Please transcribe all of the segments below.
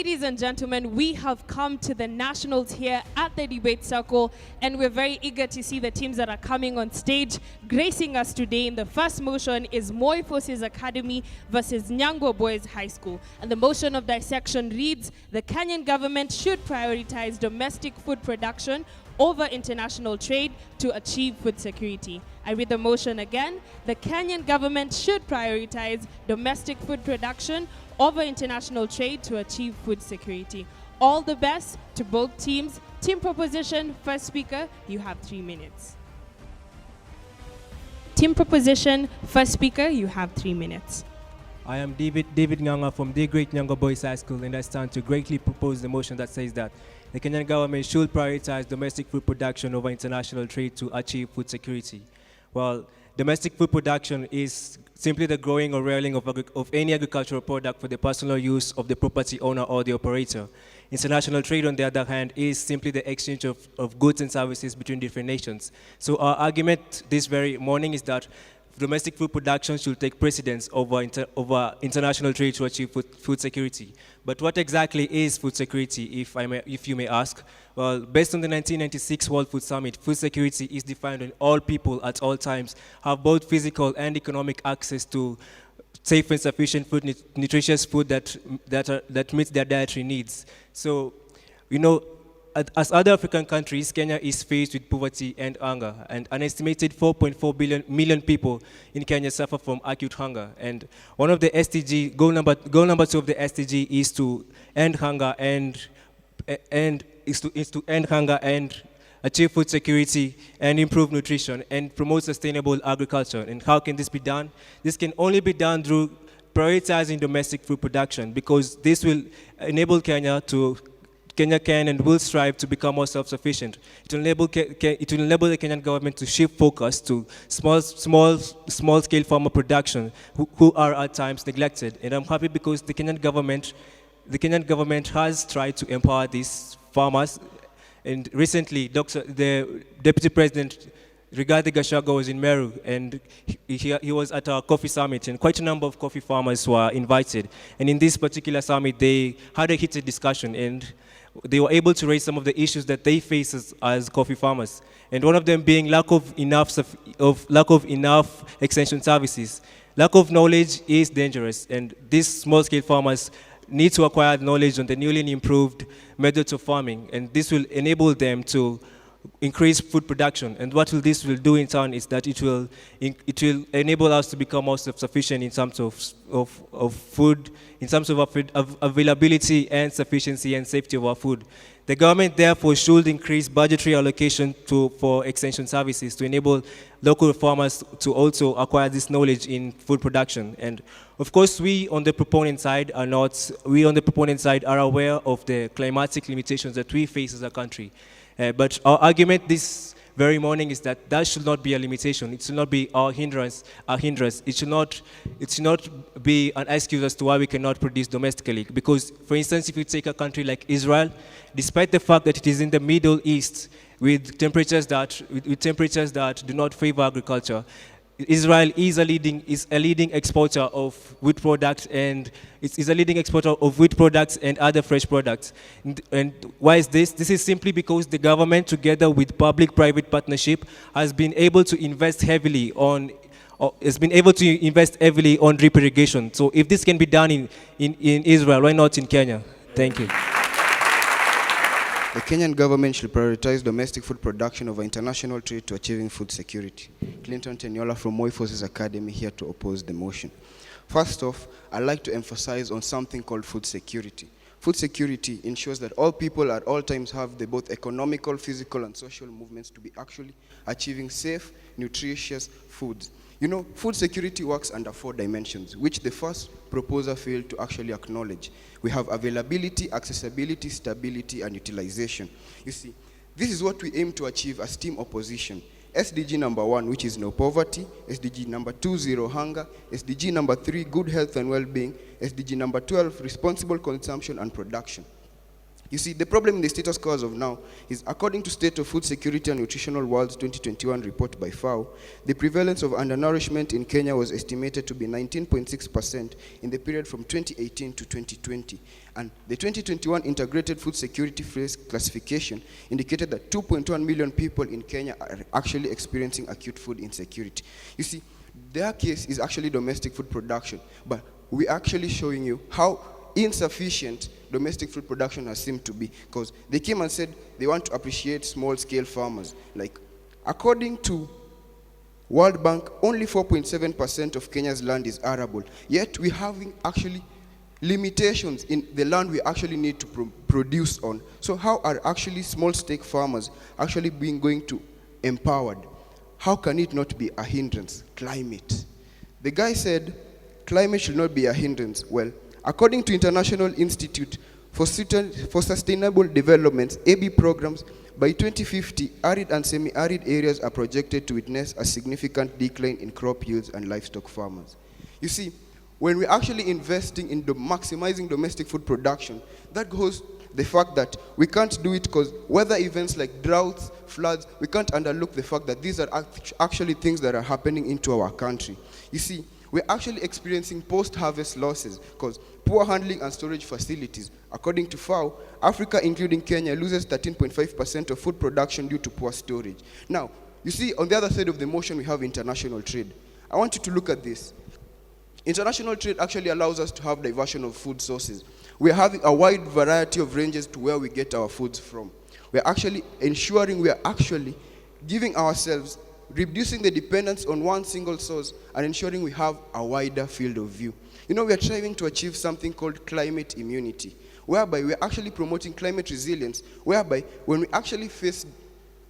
Ladies and gentlemen, we have come to the nationals here at the debate circle, and we're very eager to see the teams that are coming on stage. Gracing us today in the first motion is Moi Forces Academy versus Nyangwa Boys High School. And the motion of dissection reads, the Kenyan government should prioritize domestic food production over international trade to achieve food security. I read the motion again. The Kenyan government should prioritize domestic food production over international trade to achieve food security. All the best to both teams. Team proposition, first speaker, you have 3 minutes. Team proposition, first speaker, you have 3 minutes. I am David Nyangwa from the Great Nyangwa Boys High School, and I stand to greatly propose the motion that says that the Kenyan government should prioritize domestic food production over international trade to achieve food security. Well, domestic food production is simply the growing or rearing of any agricultural product for the personal use of the property owner or the operator. International trade, on the other hand, is simply the exchange of goods and services between different nations. So our argument this very morning is that domestic food production should take precedence over international trade to achieve food security. But what exactly is food security, if you may ask? Well, based on the 1996 World Food Summit, food security is defined when all people at all times have both physical and economic access to safe and sufficient food, nutritious food that meets their dietary needs. So, you know, as other African countries, Kenya is faced with poverty and hunger, and an estimated 4.4 million people in Kenya suffer from acute hunger. And one of the SDG, goal number 2 of the SDG is to end hunger and end hunger and achieve food security and improve nutrition and promote sustainable agriculture. And how can this be done? This can only be done through prioritizing domestic food production, because this will enable Kenya can and will strive to become more self-sufficient. It will enable the Kenyan government to shift focus to small-scale farmer production, who are at times neglected. And I'm happy because the Kenyan government has tried to empower these farmers. And recently, the Deputy President Rigathi Gachagua was in Meru, and he was at a coffee summit, and quite a number of coffee farmers were invited. And in this particular summit, they had a heated discussion, and they were able to raise some of the issues that they face as coffee farmers. And one of them being lack of enough extension services. Lack of knowledge is dangerous, and these small-scale farmers need to acquire knowledge on the newly improved methods of farming, and this will enable them to increase food production. And what this will do in turn is that it will enable us to become more self-sufficient in terms of food, in terms of availability and sufficiency and safety of our food. The government therefore should increase budgetary allocation for extension services to enable local farmers to also acquire this knowledge in food production. And of course, we on the proponent side are aware of the climatic limitations that we face as a country. But our argument this very morning is that should not be a limitation. It should not be our hindrance. It should not be an excuse as to why we cannot produce domestically. Because, for instance, if you take a country like Israel, despite the fact that it is in the Middle East with temperatures that do not favor agriculture, Israel is a leading exporter of wheat products, and is a leading exporter of wheat products and other fresh products. And why is this? This is simply because the government, together with public-private partnership, has been able to invest heavily on drip irrigation. So if this can be done in Israel, why not in Kenya? Thank you. The Kenyan government should prioritize domestic food production over international trade to achieving food security. Clinton Teniola from Moi Forces Academy here to oppose the motion. First off, I'd like to emphasize on something called food security. Food security ensures that all people at all times have the both economical, physical, and social movements to be actually achieving safe, nutritious foods. You know, food security works under 4 dimensions, which the first proposer failed to actually acknowledge. We have availability, accessibility, stability, and utilization. You see, this is what we aim to achieve as team opposition. SDG number 1, which is no poverty. SDG number 2, zero hunger. SDG number 3, good health and well-being. SDG number 12, responsible consumption and production. You see, the problem in the status quo as of now is, according to State of Food Security and Nutritional World's 2021 report by FAO, the prevalence of undernourishment in Kenya was estimated to be 19.6% in the period from 2018 to 2020. And the 2021 Integrated Food Security Phase classification indicated that 2.1 million people in Kenya are actually experiencing acute food insecurity. You see, their case is actually domestic food production, but we're actually showing you how insufficient domestic food production has seemed to be, because they came and said they want to appreciate small-scale farmers. Like, according to World Bank, only 4.7% of Kenya's land is arable, yet we're having actually limitations in the land we actually need to produce on. So how are actually small-scale farmers actually going to empowered? How can it not be a hindrance? Climate. The guy said climate should not be a hindrance. Well, according to International Institute for Sustainable Development, AB programs, by 2050, arid and semi-arid areas are projected to witness a significant decline in crop yields and livestock farmers. You see, when we're actually investing in maximizing domestic food production, that goes the fact that we can't do it because weather events like droughts, floods, we can't underlook the fact that these are actually things that are happening into our country. You see, we're actually experiencing post-harvest losses because poor handling and storage facilities. According to FAO, Africa, including Kenya, loses 13.5% of food production due to poor storage. Now, you see, on the other side of the motion, we have international trade. I want you to look at this. International trade actually allows us to have diversion of food sources. We're having a wide variety of ranges to where we get our foods from. We're actually ensuring we are actually giving ourselves, reducing the dependence on one single source and ensuring we have a wider field of view. You know, we are trying to achieve something called climate immunity, whereby we're actually promoting climate resilience, whereby when we actually face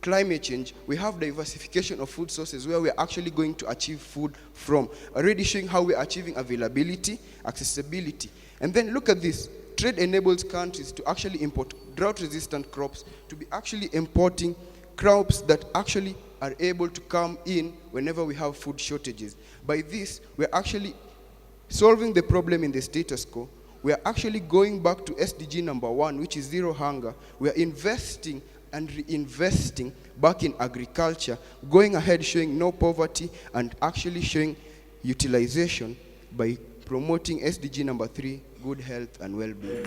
climate change, we have diversification of food sources where we're actually going to achieve food from, already showing how we're achieving availability, accessibility. And then look at this. Trade enables countries to actually import drought-resistant crops, to be actually importing crops that actually are able to come in whenever we have food shortages. By this, we're actually solving the problem in the status quo. We are actually going back to SDG number 1, which is zero hunger. We are investing and reinvesting back in agriculture, going ahead showing no poverty and actually showing utilization by promoting SDG number 3, good health and well-being.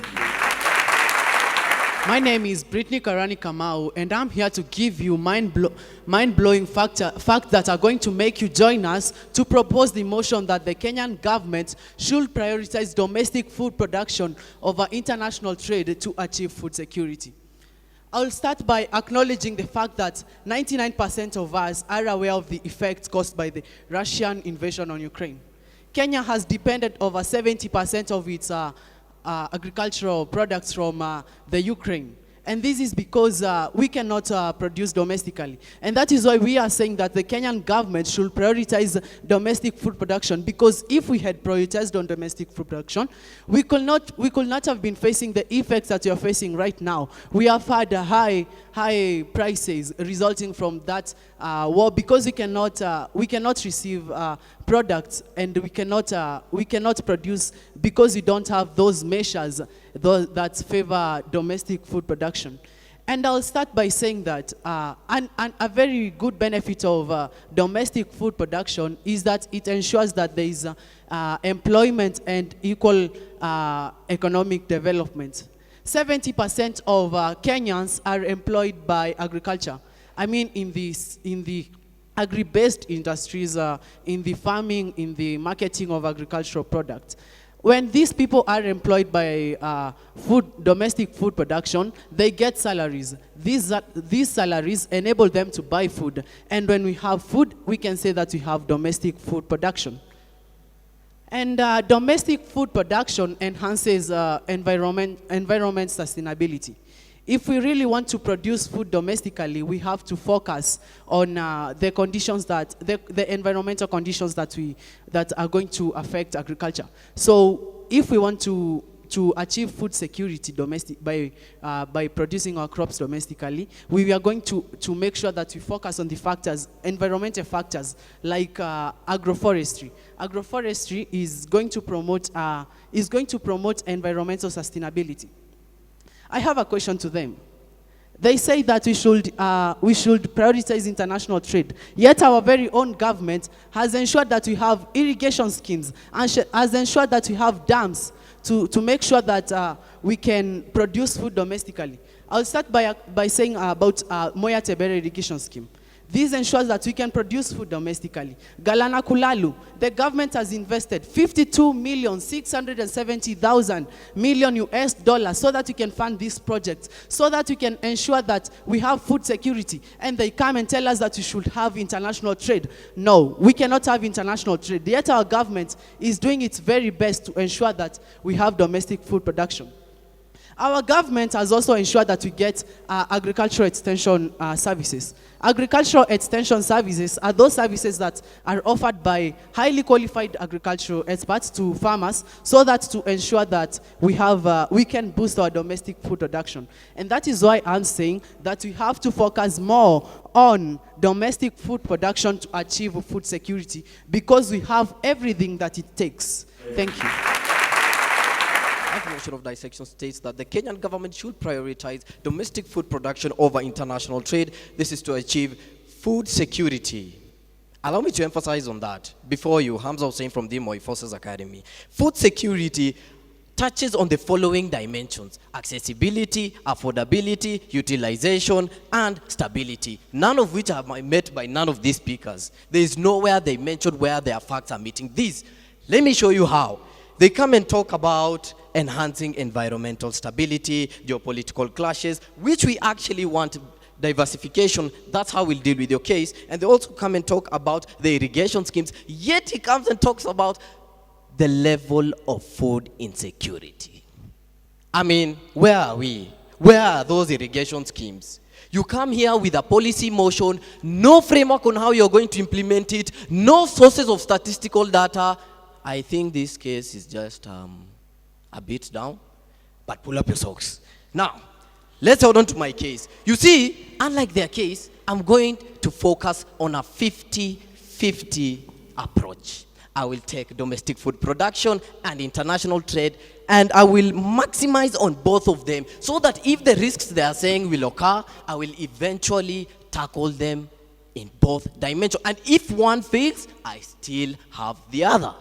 My name is Brittany Karani Kamau, and I'm here to give you mind-blowing facts that are going to make you join us to propose the motion that the Kenyan government should prioritize domestic food production over international trade to achieve food security. I'll start by acknowledging the fact that 99% of us are aware of the effects caused by the Russian invasion on Ukraine. Kenya has depended over 70% of its agricultural products from the Ukraine. And this is because we cannot produce domestically. And that is why we are saying that the Kenyan government should prioritize domestic food production, because if we had prioritized on domestic food production, we could not have been facing the effects that we are facing right now. We have had high prices resulting from that war, because we cannot receive products, and we cannot produce because we don't have those measures that favor domestic food production. And I'll start by saying that a very good benefit of domestic food production is that it ensures that there is employment and equal economic development. 70% of Kenyans are employed by agriculture. I mean, in the agri-based industries, in the farming, in the marketing of agricultural products. When these people are employed by domestic food production, they get salaries. These salaries enable them to buy food. And when we have food, we can say that we have domestic food production. And domestic food production enhances environment sustainability. If we really want to produce food domestically, we have to focus on the conditions the environmental conditions that are going to affect agriculture. So if we want to achieve food security by producing our crops domestically, we are going to make sure that we focus on the environmental factors like agroforestry. Agroforestry is going to promote environmental sustainability. I have a question to them. They say that we should prioritize international trade. Yet our very own government has ensured that we have irrigation schemes and has ensured that we have dams to make sure that we can produce food domestically. I'll start by saying about Moya Tebere irrigation scheme. This ensures that we can produce food domestically. Galana Kulalu, the government has invested $52,670,000 US dollars so that we can fund this project, so that we can ensure that we have food security. And they come and tell us that we should have international trade. No, we cannot have international trade. Yet our government is doing its very best to ensure that we have domestic food production. Our government has also ensured that we get agricultural extension services. Agricultural extension services are those services that are offered by highly qualified agricultural experts to farmers so that to ensure that we can boost our domestic food production. And that is why I'm saying that we have to focus more on domestic food production to achieve food security, because we have everything that it takes. Thank you. The motion of dissection states that the Kenyan government should prioritize domestic food production over international trade. This is to achieve food security. Allow me to emphasize on that. Before you, Hamza was saying from the Moi Forces Academy. Food security touches on the following dimensions: accessibility, affordability, utilization, and stability. None of which are met by none of these speakers. There is nowhere they mentioned where their facts are meeting these. Let me show you how. They come and talk about enhancing environmental stability, geopolitical clashes, which we actually want diversification. That's how we'll deal with your case. And they also come and talk about the irrigation schemes. Yet he comes and talks about the level of food insecurity. I mean, where are we? Where are those irrigation schemes? You come here with a policy motion, no framework on how you're going to implement it, no sources of statistical data. I think this case is just a bit down, but pull up your socks. Now, let's hold on to my case. You see, unlike their case, I'm going to focus on a 50-50 approach. I will take domestic food production and international trade, and I will maximize on both of them so that if the risks they are saying will occur, I will eventually tackle them in both dimensions. And if one fails, I still have the other.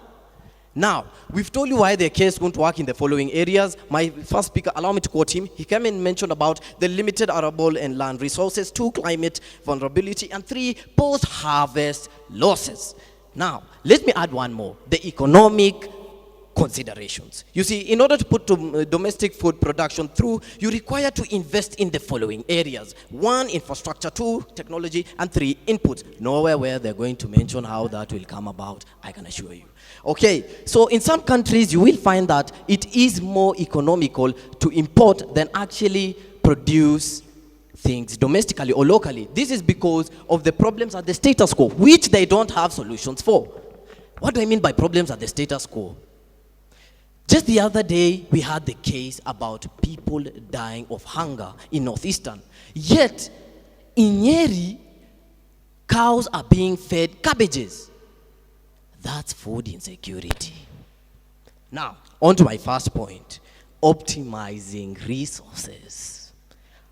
Now, we've told you why the case won't work in the following areas. My first speaker, allow me to quote him. He came and mentioned about the limited arable and land resources, 2, climate vulnerability, and 3, post-harvest losses. Now, let me add one more, the economic considerations. You see, in order to put domestic food production through, you require to invest in the following areas. 1, infrastructure. 2, technology. And 3, inputs. Nowhere where they're going to mention how that will come about, I can assure you. Okay, so in some countries you will find that it is more economical to import than actually produce things domestically or locally. This is because of the problems at the status quo, which they don't have solutions for. What do I mean by problems at the status quo? Just the other day, we had the case about people dying of hunger in Northeastern. Yet, in Nyeri, cows are being fed cabbages. That's food insecurity. Now, on to my first point, optimizing resources.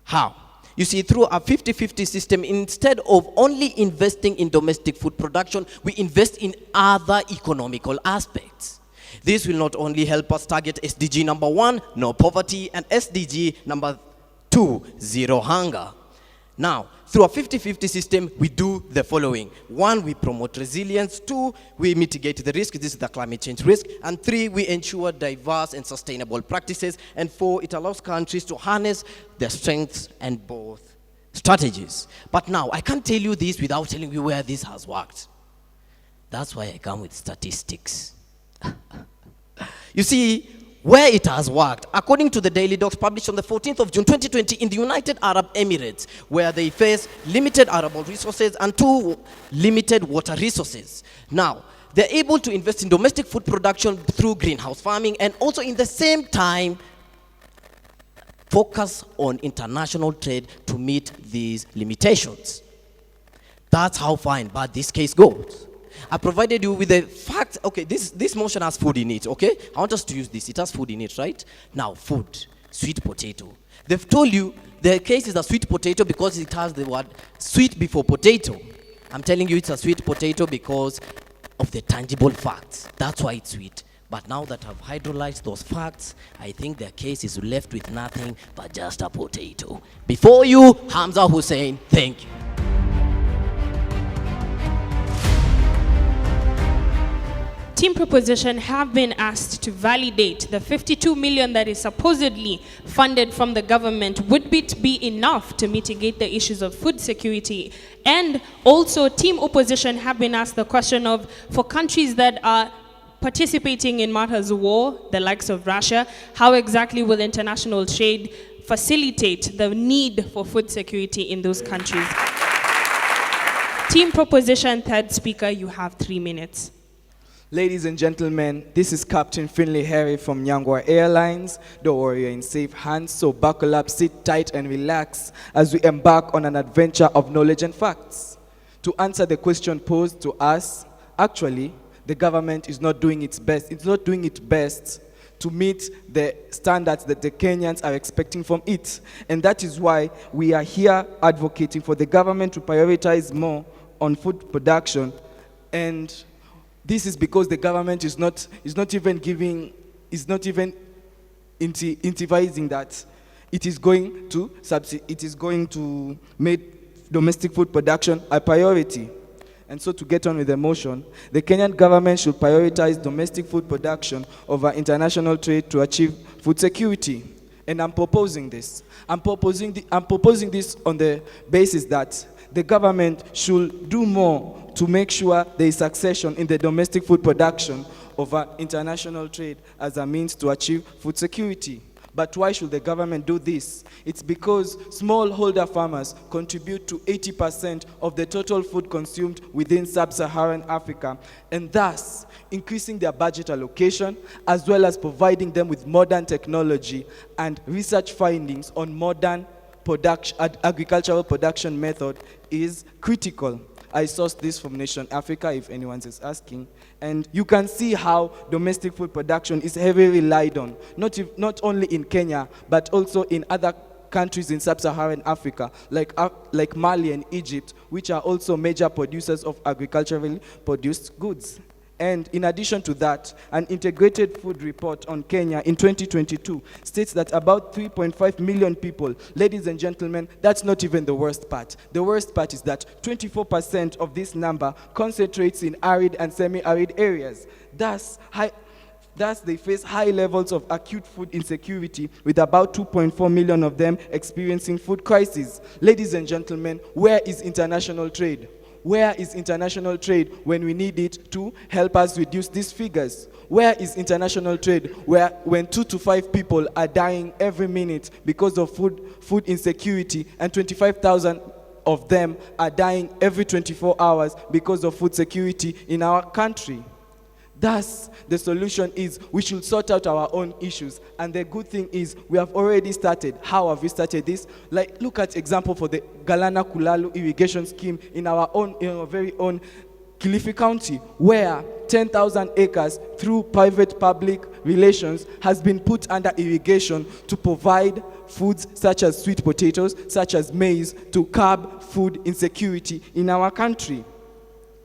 How? You see, through a 50-50 system, instead of only investing in domestic food production, we invest in other economical aspects. This will not only help us target SDG number 1, no poverty, and SDG number 2, zero hunger. Now, through a 50-50 system, we do the following. 1, we promote resilience. 2, we mitigate the risk. This is the climate change risk. And 3, we ensure diverse and sustainable practices. And 4, it allows countries to harness their strengths and both strategies. But now, I can't tell you this without telling you where this has worked. That's why I come with statistics. You see, where it has worked, according to the Daily Docs published on the 14th of June 2020 in the United Arab Emirates, where they face limited arable resources and 2, limited water resources. Now, they're able to invest in domestic food production through greenhouse farming and also in the same time focus on international trade to meet these limitations. That's how far and bad this case goes. I provided you with the fact, okay, this motion has food in it, okay? I want us to use this. It has food in it, right? Now, food. Sweet potato. They've told you the case is a sweet potato because it has the word sweet before potato. I'm telling you it's a sweet potato because of the tangible facts. That's why it's sweet. But now that I've hydrolyzed those facts, I think their case is left with nothing but just a potato. Before you, Hamza Hussein, thank you. Team Proposition have been asked to validate the 52 million that is supposedly funded from the government. Would it be enough to mitigate the issues of food security? And also, Team Opposition have been asked the question of, for countries that are participating in matters of war, the likes of Russia, how exactly will international trade facilitate the need for food security in those countries? Team Proposition, third speaker, you have 3 minutes. Ladies and gentlemen, this is Captain Finley Harry from Nyangwa Airlines. Don't worry, you're in safe hands, so buckle up, sit tight and relax as we embark on an adventure of knowledge and facts. To answer the question posed to us, actually, the government is not doing its best. It's not doing its best to meet the standards that the Kenyans are expecting from it. And that is why we are here advocating for the government to prioritize more on food production. And this is because the government is not even incentivizing that it is going to make domestic food production a priority. And so to get on with the motion, the Kenyan government should prioritize domestic food production over international trade to achieve food security. And I'm proposing this. I'm proposing this on the basis that the government should do more to make sure there is succession in the domestic food production over international trade as a means to achieve food security. But why should the government do this? It's because smallholder farmers contribute to 80% of the total food consumed within sub-Saharan Africa, and thus increasing their budget allocation, as well as providing them with modern technology and research findings on modern agricultural production method is critical. I sourced this from Nation Africa, if anyone is asking. And you can see how domestic food production is heavily relied on, not only in Kenya, but also in other countries in sub-Saharan Africa, like Mali and Egypt, which are also major producers of agriculturally produced goods. And in addition to that, an integrated food report on Kenya in 2022 states that about 3.5 million people, ladies and gentlemen, that's not even the worst part. The worst part is that 24% of this number concentrates in arid and semi-arid areas. Thus, they face high levels of acute food insecurity, with about 2.4 million of them experiencing food crises. Ladies and gentlemen, where is international trade? Where is international trade when we need it to help us reduce these figures? Where is international trade when 2 to 5 people are dying every minute because of food insecurity, and 25,000 of them are dying every 24 hours because of food security in our country? Thus, the solution is we should sort out our own issues. And the good thing is we have already started. How have we started this? Like, look at example for the Galana Kulalu irrigation scheme in our very own Kilifi County, where 10,000 acres through private-public relations has been put under irrigation to provide foods such as sweet potatoes, such as maize, to curb food insecurity in our country.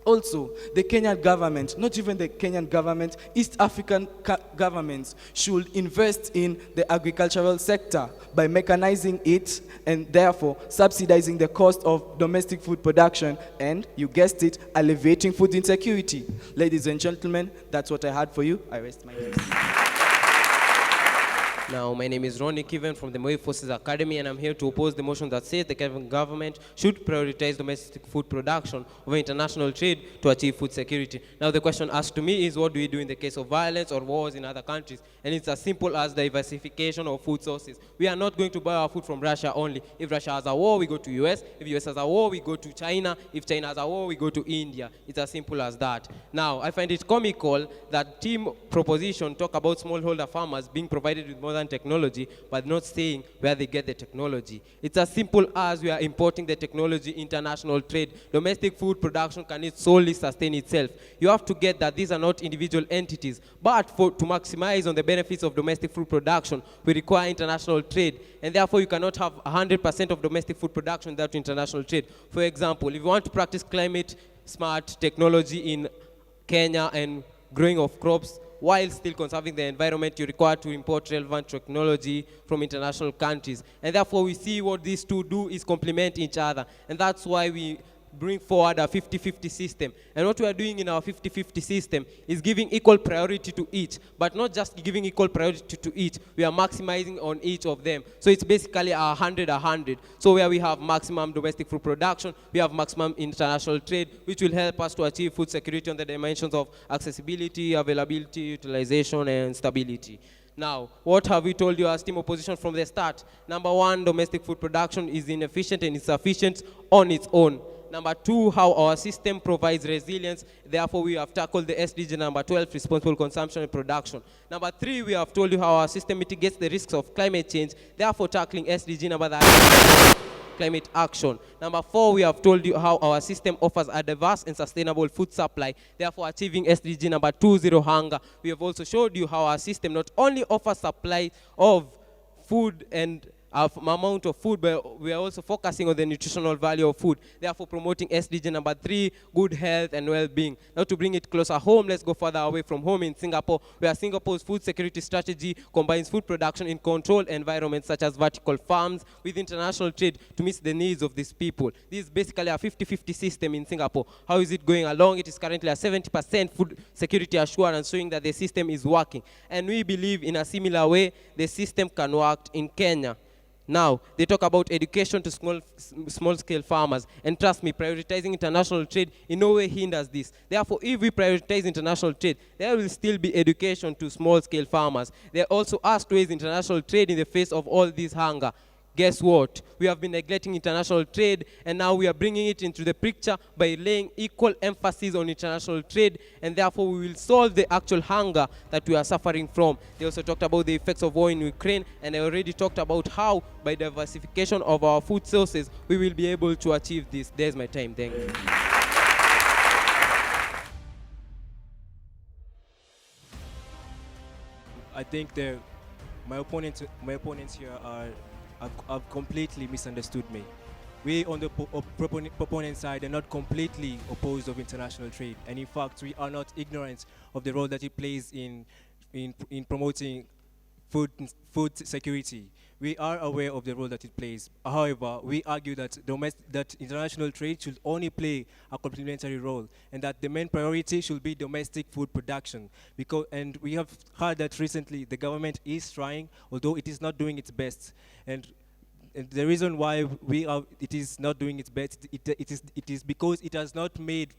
Also, the Kenyan government, not even the Kenyan government, East African governments should invest in the agricultural sector by mechanizing it and therefore subsidizing the cost of domestic food production and, you guessed it, alleviating food insecurity. Ladies and gentlemen, that's what I had for you. I rest my case. Now, my name is Ronnie Kiven from the Moi Forces Academy, and I'm here to oppose the motion that says the Kenyan government should prioritize domestic food production over international trade to achieve food security. Now, the question asked to me is, what do we do in the case of violence or wars in other countries? And it's as simple as diversification of food sources. We are not going to buy our food from Russia only. If Russia has a war, we go to US. If US has a war, we go to China. If China has a war, we go to India. It's as simple as that. Now, I find it comical that Team Proposition talk about smallholder farmers being provided with more modern technology, but not saying where they get the technology. It's as simple as we are importing the technology, international trade. Domestic food production cannot solely sustain itself. You have to get that these are not individual entities, but to maximize on the benefits of domestic food production, we require international trade, and therefore you cannot have 100% of domestic food production without international trade. For example, if you want to practice climate smart technology in Kenya and growing of crops while still conserving the environment, you require to import relevant technology from international countries. And therefore we see what these two do is complement each other. And that's why we bring forward a 50-50 system. And what we are doing in our 50-50 system is giving equal priority to each, but not just giving equal priority to each, we are maximizing on each of them. So it's basically 100-100. So where we have maximum domestic food production, we have maximum international trade, which will help us to achieve food security on the dimensions of accessibility, availability, utilization, and stability. Now, what have we told you as team opposition from the start? Number one, domestic food production is inefficient and insufficient on its own. Number two, how our system provides resilience. Therefore, we have tackled the SDG number 12, responsible consumption and production. Number three, we have told you how our system mitigates the risks of climate change. Therefore, tackling SDG number 13, climate action. Number four, we have told you how our system offers a diverse and sustainable food supply. Therefore, achieving SDG number 20, hunger. We have also showed you how our system not only offers supply of food and amount of food, but we are also focusing on the nutritional value of food, therefore promoting SDG number 3, good health and well-being. Now to bring it closer home, let's go further away from home in Singapore, where Singapore's food security strategy combines food production in controlled environments such as vertical farms with international trade to meet the needs of these people. This is basically a 50-50 system in Singapore. How is it going along? It is currently a 70% food security assurance, showing that the system is working. And we believe in a similar way, the system can work in Kenya. Now, they talk about education to small-scale farmers. And trust me, prioritizing international trade in no way hinders this. Therefore, if we prioritize international trade, there will still be education to small-scale farmers. They also asked to raise international trade in the face of all this hunger. Guess what? We have been neglecting international trade, and now we are bringing it into the picture by laying equal emphasis on international trade, and therefore we will solve the actual hunger that we are suffering from. They also talked about the effects of war in Ukraine, and I already talked about how, by diversification of our food sources, we will be able to achieve this. There's my time. Thank you. I think my opponents here have completely misunderstood me. We on the proponent side are not completely opposed of international trade, and in fact we are not ignorant of the role that it plays in promoting food security. We are aware of the role that it plays. However, we argue that international trade should only play a complementary role, and that the main priority should be domestic food production. And we have heard that recently the government is trying, although it is not doing its best. And the reason why it is not doing its best, it is because it has not made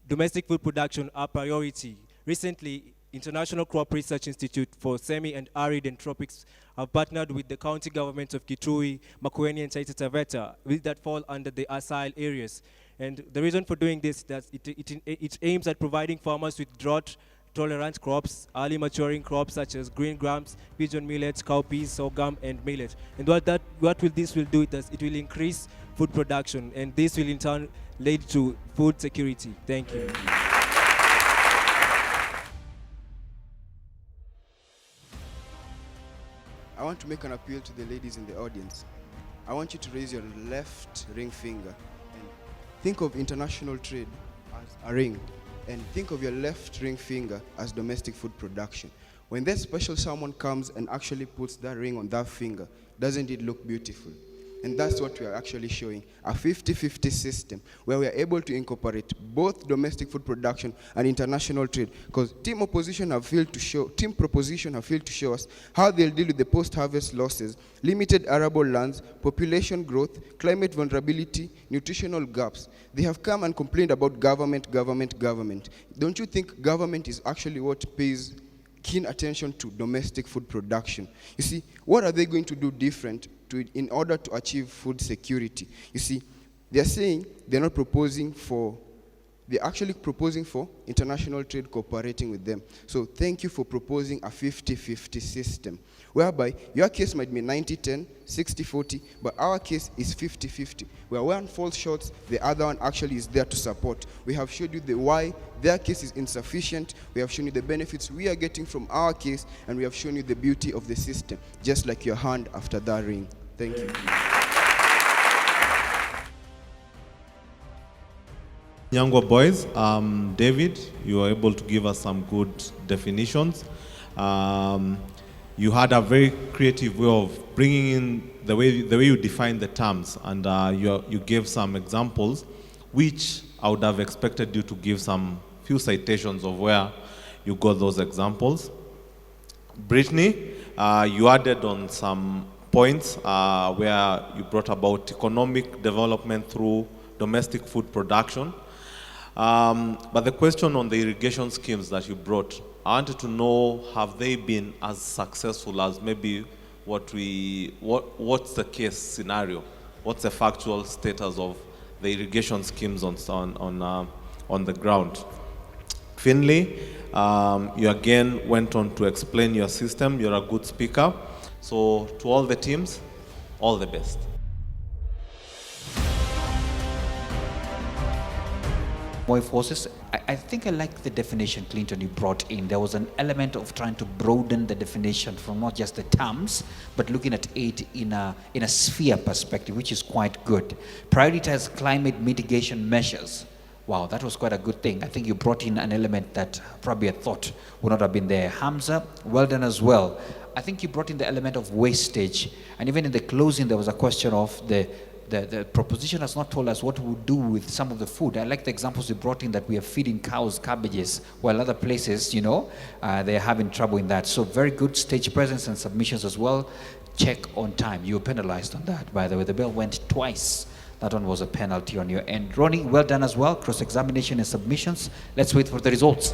domestic food production a priority. Recently, International Crop Research Institute for Semi and Arid and Tropics have partnered with the county governments of Kitui, Makueni, and Taita Taveta, that fall under the ASIL areas. And the reason for doing this is that it aims at providing farmers with drought-tolerant crops, early maturing crops such as green grams, pigeon millet, cowpeas, sorghum, and millet. And what this will do is it will increase food production, and this will in turn lead to food security. Thank you. I want to make an appeal to the ladies in the audience. I want you to raise your left ring finger and think of international trade as a ring, and think of your left ring finger as domestic food production. When that special someone comes and actually puts that ring on that finger, doesn't it look beautiful? And that's what we are actually showing, a 50-50 system where we are able to incorporate both domestic food production and international trade, because team proposition have failed to show us how they'll deal with the post-harvest losses, limited arable lands, population growth, climate vulnerability, nutritional gaps. They have come and complained about government. Don't you think government is actually what pays keen attention to domestic food production? You see, what are they going to do different in order to achieve food security? You see, they're saying they're not proposing for They're actually proposing for international trade cooperating with them. So thank you for proposing a 50-50 system, whereby your case might be 90-10, 60-40, but our case is 50-50, where one falls short, the other one actually is there to support. We have showed you the why their case is insufficient, we have shown you the benefits we are getting from our case, and we have shown you the beauty of the system, just like your hand after that ring. Thank you. Nyangwa boys, David, you were able to give us some good definitions. You had a very creative way of bringing in the way you define the terms, and you gave some examples, which I would have expected you to give some few citations of where you got those examples. Brittany, you added on some points where you brought about economic development through domestic food production. But the question on the irrigation schemes that you brought, I wanted to know, have they been as successful as maybe what's the case scenario? What's the factual status of the irrigation schemes on the ground? Finley, you again went on to explain your system. You're a good speaker. So to all the teams, all the best. Moi forces, I think I like the definition, Clinton, you brought in. There was an element of trying to broaden the definition from not just the terms, but looking at it in a sphere perspective, which is quite good. Prioritize climate mitigation measures. Wow, that was quite a good thing. I think you brought in an element that probably I thought would not have been there. Hamza, well done as well. I think you brought in the element of wastage. And even in the closing, there was a question of the proposition has not told us what we'll do with some of the food. I like the examples you brought in that we are feeding cows cabbages, while other places, they're having trouble in that. So very good stage presence and submissions as well. Check on time. You were penalized on that, by the way. The bell went twice. That one was a penalty on your end. Ronnie, well done as well. Cross-examination and submissions. Let's wait for the results.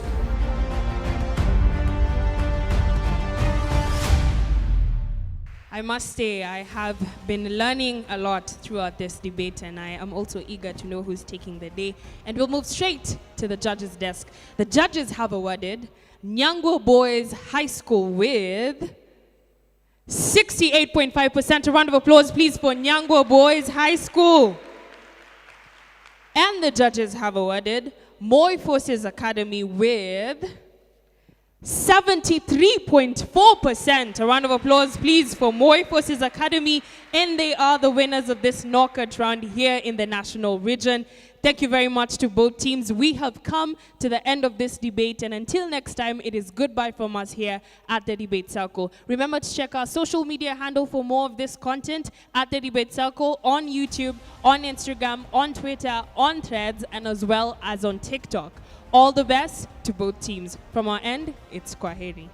I must say, I have been learning a lot throughout this debate, and I am also eager to know who's taking the day. And we'll move straight to the judges' desk. The judges have awarded Nyangwa Boys High School with 68.5%. A round of applause, please, for Nyangwa Boys High School. And the judges have awarded Moi Forces Academy with 73.4%. A round of applause, please, for Moi Forces Academy. And they are the winners of this knockout round here in the national region. Thank you very much to both teams. We have come to the end of this debate, and until next time, it is goodbye from us here at the Debate Circle. Remember to check our social media handle for more of this content at the Debate Circle on YouTube, on Instagram, on Twitter, on Threads, and as well as on TikTok. All the best to both teams. From our end, it's Kwaheri.